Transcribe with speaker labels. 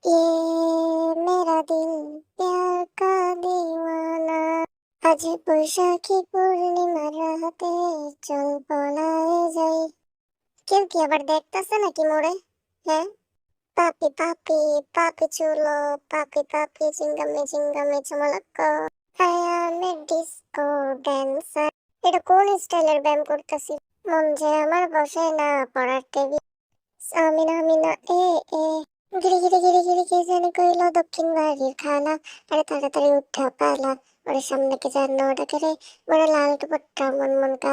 Speaker 1: मेरा दिल प्यार का दीवाना। আজ বৈশাখী পূর্ণিমার রাতে চল পলায়ে যাই। কেউ কি আবার দেখতাছে নাকি মোরে? হ্যাঁ, পাপি পাপি পাপি চুলো, পাপি পাপি চিঙ্গামে চিঙ্গামে চমলক। I am a disco dancer. এটা কোন স্টাইলের ব্যায়াম করতেছি? মন যে আমার বসে না পড়ার টেবিল। আমিনা আমিনা এ এ গিরি গিরি গিরি গিরি কে জানি কইলো দক্ষিণ বাড়ির খালা। আরে তাড়াতাড়ি উঠা পালা, ওরে সামনে কে যেন ডাকে রে, বড় লাল দুপট্টা মন মন কা